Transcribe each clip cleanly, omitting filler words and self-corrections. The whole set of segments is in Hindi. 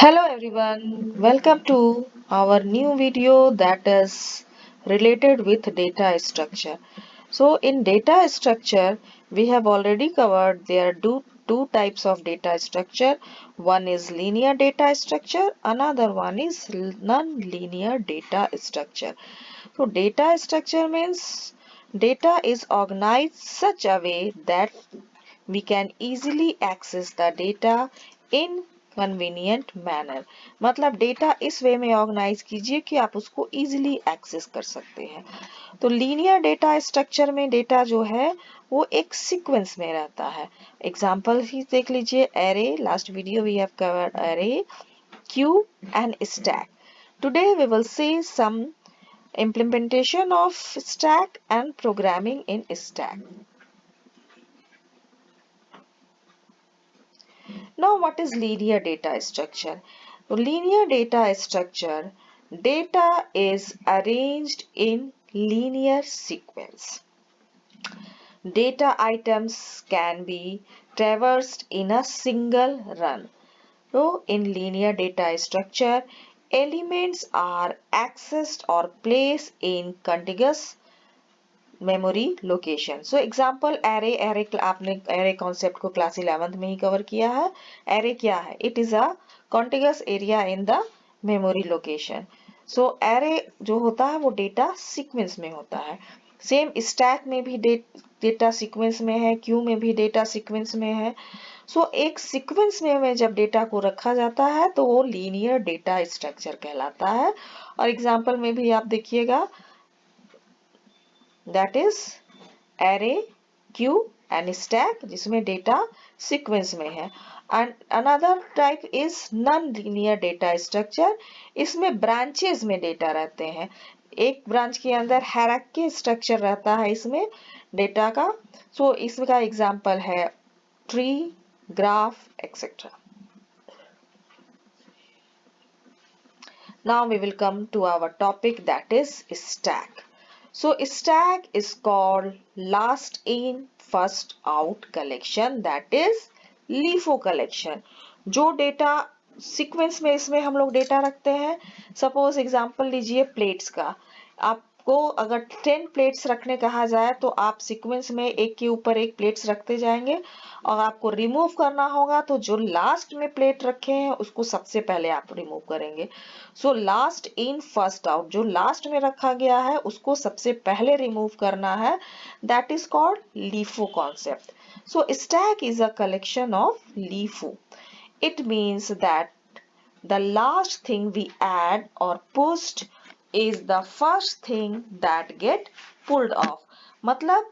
Hello everyone, welcome to our new video that is related with data structure. So in data structure, we have already covered there are two types of data structure. One is linear data structure, another one is non-linear data structure. So data structure means data is organized such a way that we can easily access the data in convenient manner मतलब डेटा इस वे में ऑर्गेनाइज कीजिए कि आप उसको इजीली एक्सेस कर सकते हैं। तो लीनियर डेटा स्ट्रक्चर में डेटा जो है वो एक सीक्वेंस में रहता है। एग्जांपल ही देख लीजिए, array, last video we have covered array, queue and stack. Today we will see some implementation of stack and programming in stack. Now, what is linear data structure? Linear data structure, data is arranged in linear sequence. Data items can be traversed in a single run. So, in linear data structure, elements are accessed or placed in contiguous memory location. So example array, आपने एरे कॉन्सेप्ट को क्लास 11th में ही कवर किया है। एरे क्या है? It is a contiguous area in the memory location. So array जो होता है वो डेटा सीक्वेंस में होता है। सेम स्टैक में भी डेटा सीक्वेंस में है, क्यू में भी डेटा सीक्वेंस में है। सो एक सीक्वेंस में जब डेटा को रखा जाता है तो वो लीनियर डेटा स्ट्रक्चर कहलाता है। और एग्जाम्पल में भी आप देखिएगा, that is array, queue and stack, जिसमें डेटा सीक्वेंस में है। and another type is non-linear data structure, इसमें ब्रांचेस में डेटा रहते हैं। एक ब्रांच के अंदर हायरार्की स्ट्रक्चर रहता है इसमें डेटा का। सो इसका एग्जांपल है tree, graph etcetera. Now we will come to our topic, that is stack. So stack is called last in first out collection, that is LIFO collection। जो डेटा सीक्वेंस में इसमें हम लोग डेटा रखते हैं। सपोज एग्जांपल लीजिए प्लेट्स का। आपको अगर 10 प्लेट्स रखने कहा जाए तो आप सीक्वेंस में एक के ऊपर एक प्लेट्स रखते जाएंगे और आपको रिमूव करना होगा तो जो लास्ट में प्लेट रखे हैं उसको सबसे पहले आप रिमूव करेंगे। So last in first out, जो लास्ट में रखा गया है उसको सबसे पहले रिमूव करना है, that is called LIFO concept. So stack is a collection of LIFO. It means that the last thing we add or pushed is the first thing that get pulled off। मतलब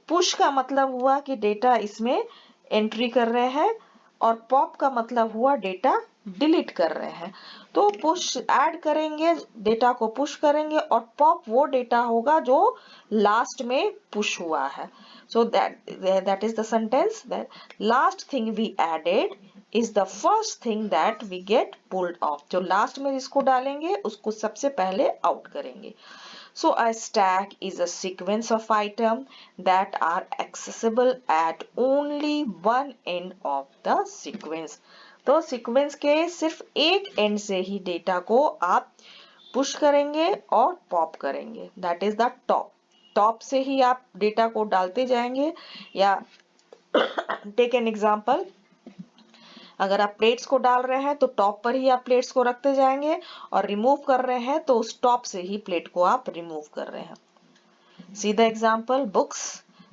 पुश का मतलब हुआ कि डेटा इसमें एंट्री कर रहे हैं और पॉप का मतलब हुआ डेटा डिलीट कर रहे हैं। तो पुश ऐड करेंगे, डेटा को पुश करेंगे और पॉप वो डेटा होगा जो लास्ट में पुश हुआ है। So that is the sentence, that last thing we added is the first thing that we get pulled off। जो लास्ट में जिसको डालेंगे उसको सबसे पहले आउट करेंगे। So a stack is a sequence of items that are accessible at only one end of the sequence। तो सीक्वेंस के सिर्फ एक एंड से ही डेटा को आप पुश करेंगे और पॉप करेंगे, that is the top. Top से ही आप डेटा को डालते जाएंगे। या टेक एन एग्जांपल, अगर आप प्लेट्स को डाल रहे हैं तो टॉप पर ही आप प्लेट्स को रखते जाएंगे और रिमूव कर रहे हैं तो उस टॉप से ही प्लेट को आप रिमूव कर रहे हैं। सी the example books.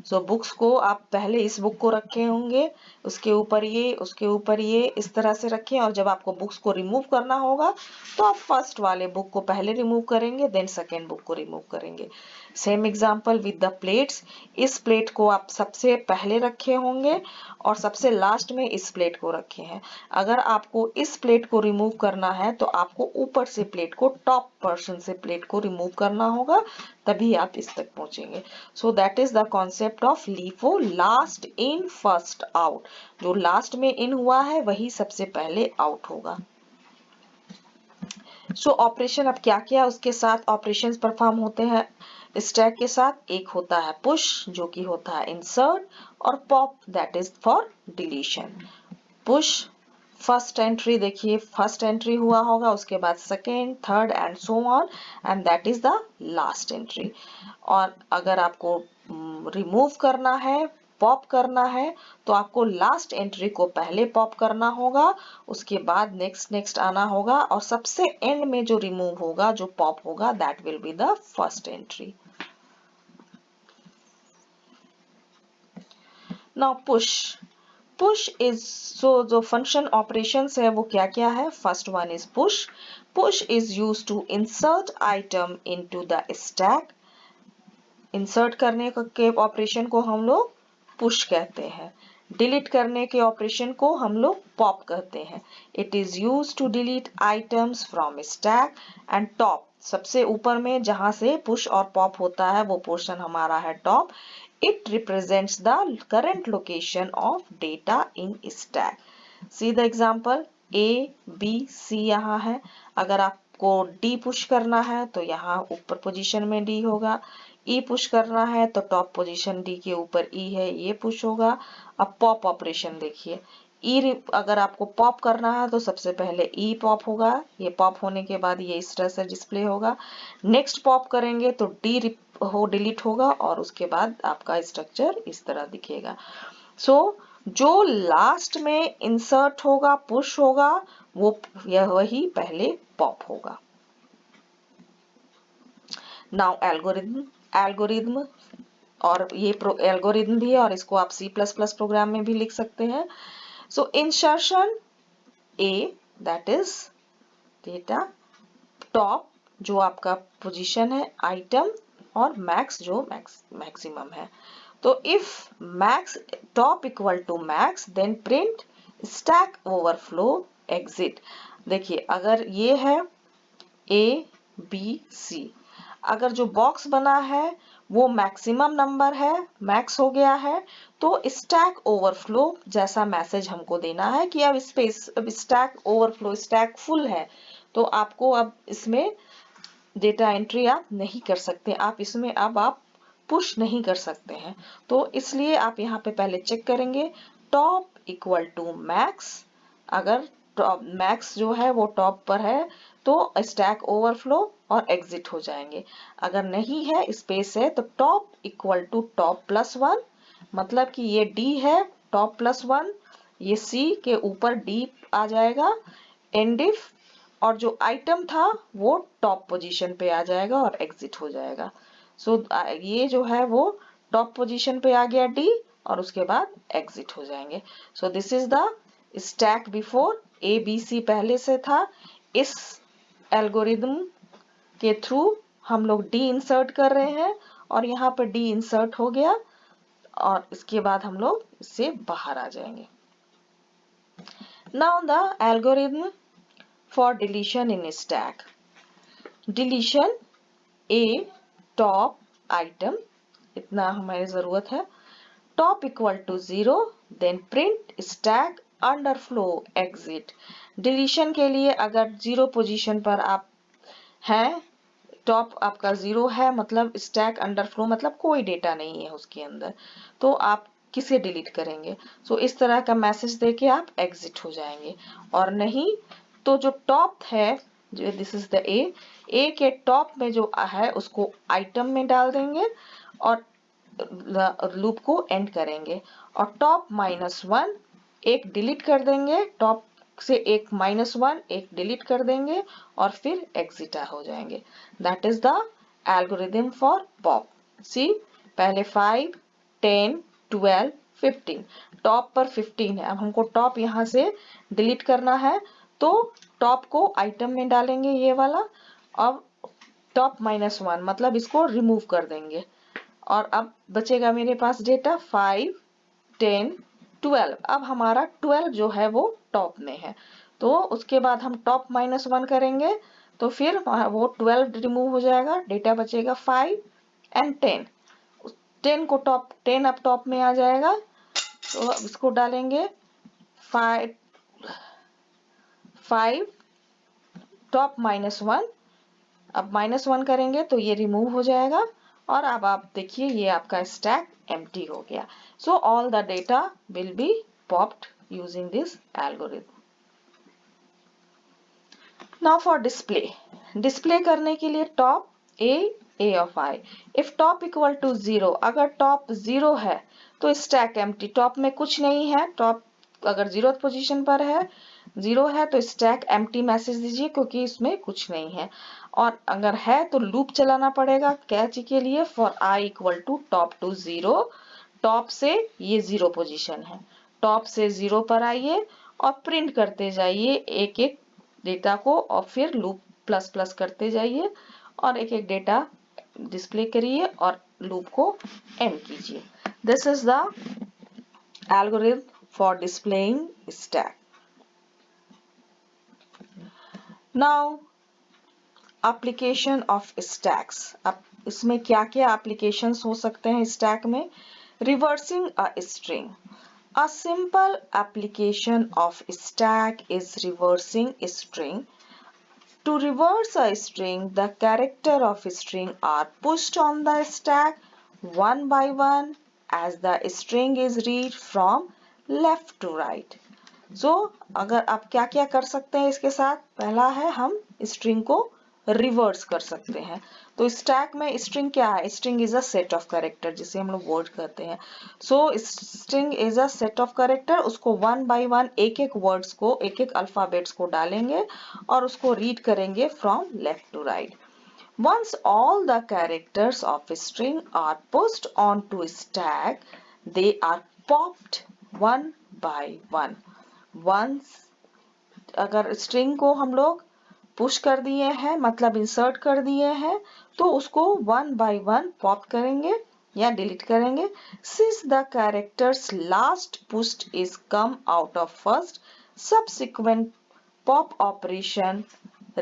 So books को आप पहले इस बुक को रखे होंगे, उसके ऊपर ये, उसके ऊपर ये, इस तरह से रखें और जब आपको बुक्स को रिमूव करना होगा तो आप फर्स्ट वाले बुक को पहले रिमूव करेंगे, देन सेकेंड बुक को रिमूव करेंगे। Same example with the plates. इस प्लेट को आप सबसे पहले रखे होंगे और सबसे लास्ट में इस प्लेट को रखे हैं। अगर आपको इस प्लेट को रिमूव करना है तो आपको ऊपर से प्लेट को, टॉप पोर्शन से प्लेट को रिमूव करना होगा, तभी आप इस तक पहुंचेंगे। सो that is the concept of LIFO, last in first out. जो लास्ट में इन हुआ है वही सबसे पहले आउट होगा। सो ऑपरेशन अब क्या क्या उसके साथ ऑपरेशंस परफॉर्म होते हैं स्टैक के साथ। एक होता है पुश जो कि होता है इंसर्ट, और pop that is for deletion. Push first entry देखिए, फर्स्ट एंट्री हुआ होगा, उसके बाद second, third and so on, and that is the last entry. और अगर आपको रिमूव करना है, पॉप करना है, तो आपको लास्ट एंट्री को पहले पॉप करना होगा, उसके बाद नेक्स्ट नेक्स्ट आना होगा, और सबसे एंड में जो रिमूव होगा, जो पॉप होगा, that will be the first entry. Now push, push is, so जो फंक्शन ऑपरेशंस है वो क्या क्या है? First one is push. Push is use to insert item into the stack. Insert करने के ऑपरेशन को हम लोग पुश कहते हैं। डिलीट करने के ऑपरेशन को हम लोग पॉप कहते हैं। It is use to delete items from stack and top. सबसे ऊपर में जहां से पुश और पॉप होता है वो पोर्शन हमारा है top. It represents the current location of data in stack. See the example, A B C यहाँ है। अगर आपको डी पुश करना है तो यहाँ ऊपर पोजीशन में डी होगा। ई पुश करना है तो टॉप पोजीशन डी के ऊपर ई है, ये पुश होगा। अब पॉप ऑपरेशन देखिए, ई अगर आपको पॉप करना है तो सबसे पहले ई पॉप होगा, ये पॉप होने के बाद ये इस तरह से डिस्प्ले होगा। नेक्स्ट पॉप करेंगे तो डी डिलीट होगा, और उसके बाद आपका स्ट्रक्चर इस तरह दिखेगा। सो जो लास्ट में इंसर्ट होगा, पुश होगा, वो यह वही पहले पॉप होगा। नाउ एल्गोरिथम, एल्गोरिथम, और ये एल्गोरिथम भी है, और इसको आप C++ प्रोग्राम में भी लिख सकते हैं। So insertion a, that is data, top जो आपका पोजीशन है, आइटम, और मैक्स जो मैक्सिमम है। तो if max top equal to max, then print stack overflow exit. देखिए अगर ये है ए बी सी, अगर जो बॉक्स बना है वो मैक्सिमम नंबर है, मैक्स हो गया है, तो स्टैक ओवरफ्लो जैसा मैसेज हमको देना है कि अब स्पेस, अब स्टैक ओवरफ्लो, स्टैक फुल है, तो आपको अब इसमें डेटा एंट्री आप नहीं कर सकते, आप इसमें अब आप पुश नहीं कर सकते हैं। तो इसलिए आप यहाँ पे पहले चेक करेंगे टॉप इक्वल टू मैक्स। अगर टॉप मैक्स जो है वो टॉप पर है तो स्टैक ओवरफ्लो और एग्जिट हो जाएंगे। अगर नहीं है, स्पेस है, तो top equal to top plus one, मतलब कि ये डी है, टॉप प्लस वन, ये सी के ऊपर डी आ जाएगा, एंड इफ, और जो आइटम था वो टॉप पोजीशन पे आ जाएगा और एग्जिट हो जाएगा। सो ये जो है वो टॉप पोजीशन पे आ गया डी, और उसके बाद एग्जिट हो जाएंगे। So this is the stack before, A B C पहले से था। इस एल्गोरिदम के थ्रू हम लोग डी इंसर्ट कर रहे हैं, और यहाँ पे डी इंसर्ट हो गया, और इसके बाद हम लोग इससे बाहर आ जाएंगे। Now the algorithm for deletion in stack. Deletion A top item, इतना हमारी जरूरत है, top equal to 0, then print stack underflow exit. Deletion के लिए अगर 0 पोजीशन पर आप हैं, टॉप आपका 0 है, मतलब स्टैक अंडरफ्लो मतलब कोई डेटा नहीं है उसके अंदर, तो आप किसे डिलीट करेंगे? सो इस तरह का मैसेज देके आप एग्जिट हो जाएंगे। और नहीं तो जो टॉप है, जो दिस इज द ए के टॉप में जो है उसको आइटम में डाल देंगे, और लूप को एंड करेंगे, और टॉप माइनस वन एक डिलीट कर देंगे, टॉप से एक माइनस वन एक डिलीट कर देंगे, और फिर एग्जिट हो जाएंगे। That is the algorithm for pop. See पहले 5, 10, 12, 15, टॉप पर 15 है। अब हमको टॉप यहाँ से डिलीट करना है, तो टॉप को आइटम में डालेंगे ये वाला, अब टॉप माइनस वन मतलब इसको रिमूव कर देंगे, और अब बचेगा मेरे पास डेटा 5, 10, 12। अब हमारा 12 जो है वो टॉप में है, तो उसके बाद हम टॉप माइनस वन करेंगे, तो फिर वो 12 रिमूव हो जाएगा, डेटा बचेगा 5 एंड 10। 10 को टॉप, 10 अब टॉप में आ जाएगा, तो अब इसको डालेंगे 5, 5 टॉप माइनस वन, अब माइनस वन करेंगे तो ये रिमूव हो जाएगा, और अब आप देखिए ये आपका स्टैक एम्प्टी हो गया। So all the data will be popped using this algorithm. Now for display करने के लिए top a of I, if top equal to 0, अगर टॉप 0 है तो स्टैक एम्प्टी, टॉप में कुछ नहीं है, टॉप अगर 0th पोजीशन पर है 0 है तो स्टैक एम्प्टी मैसेज दीजिए क्योंकि इसमें कुछ नहीं है, और अगर है तो लूप चलाना पड़ेगा कैच के लिए for I equal to top to 0, top से ये 0 पोजीशन है, टॉप से 0 पर आइए और प्रिंट करते जाइए एक एक डेटा को और फिर लूप प्लस प्लस करते जाइए और एक एक डेटा डिस्प्ले करिए और लूप को एंड कीजिए. This is the algorithm for displaying stack. Now application of stacks. अब इसमें क्या क्या applications हो सकते हैं stack में? Reversing a string. A simple application of stack is reversing a string. To reverse a string, the character of string are pushed on the stack one by one as the string is read from left to right. So, अगर आप क्या क्या कर सकते हैं इसके साथ, पहला है हम स्ट्रिंग को रिवर्स कर सकते हैं. तो स्टैक में स्ट्रिंग क्या है? String is a set of character जिसे हम लोग वर्ड कहते हैं. सो string is a set of character, उसको वन बाय वन एक एक वर्ड्स को एक एक अल्फाबेट्स को डालेंगे और उसको रीड करेंगे from left to right. Once all the characters of a string are pushed onto a stack, they are popped one by one. Once अगर स्ट्रिंग को हम लोग पुश कर दिए हैं मतलब इंसर्ट कर दिए हैं तो उसको वन बाय वन पॉप करेंगे या डिलीट करेंगे. Since the characters last pushed is come out of first, subsequent pop operation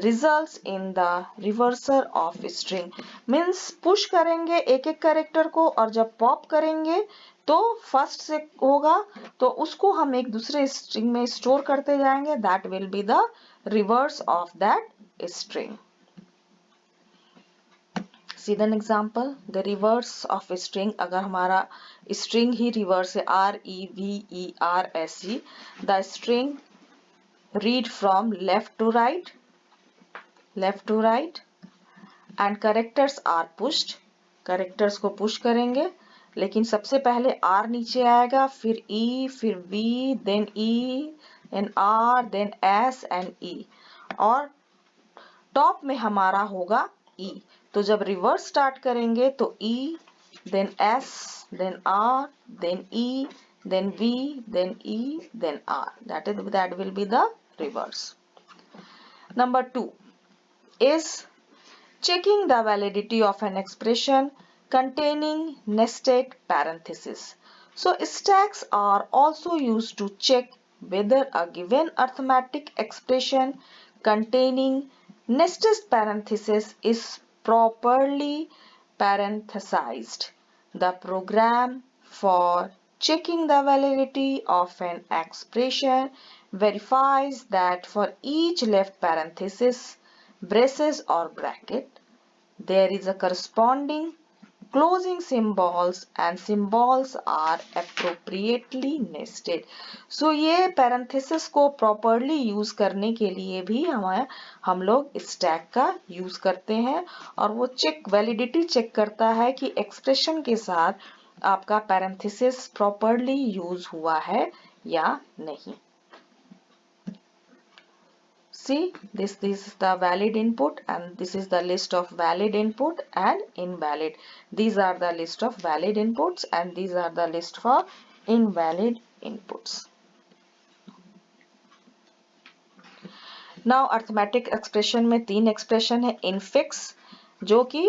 results in the reversal of string. Means push करेंगे एक एक कैरेक्टर को और जब पॉप करेंगे तो फर्स्ट से होगा तो उसको हम एक दूसरे स्ट्रिंग में स्टोर करते जाएंगे. That will be the reverse of that string. See the example. The reverse of a string, अगर हमारा string ही reverse है REVERSE, the string read from left to right and characters are pushed. characters को push करेंगे लेकिन सबसे पहले R नीचे आएगा फिर E फिर V then E then R then S and E और टॉप में हमारा होगा E. तो जब रिवर्स स्टार्ट करेंगे तो E then S then R then E then V then E then R. That will be the reverse. Number 2 is checking the validity of an expression containing nested parentheses. So stacks are also used to check whether a given arithmetic expression containing nested parentheses is properly parenthesized. The program for checking the validity of an expression verifies that for each left parenthesis, braces or bracket, there is a corresponding closing symbols and symbols are appropriately nested. So ये parenthesis को properly use करने के लिए भी हम लोग stack का use करते हैं और वो validity check करता है कि expression के साथ आपका parenthesis properly use हुआ है या नहीं. See, this is the valid input and this is the list of valid input and invalid. These are the list of valid inputs and these are the list for invalid inputs. Now arithmetic expression में तीन expression है. infix जो कि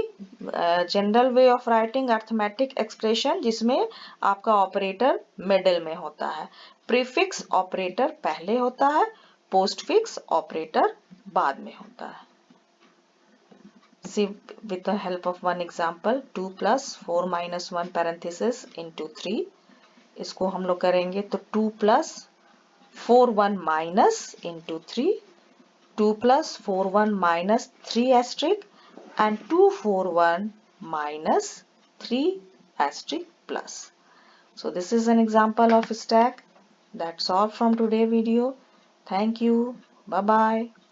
general way of writing arithmetic expression जिसमें आपका ऑपरेटर मिडिल में होता है. प्रीफिक्स ऑपरेटर पहले होता है, पोस्टफिक्स ऑपरेटर बाद में होता है. See with the help of one example 2 plus 4 minus 1 parenthesis into 3. इसको हम लोग करेंगे तो 2 plus 4 1 minus into 3, 2 plus 4 1 minus 3 asterisk and 2 4 1 minus 3 asterisk plus. So this is an example of stack. That's all from today's video. Thank you. Bye bye.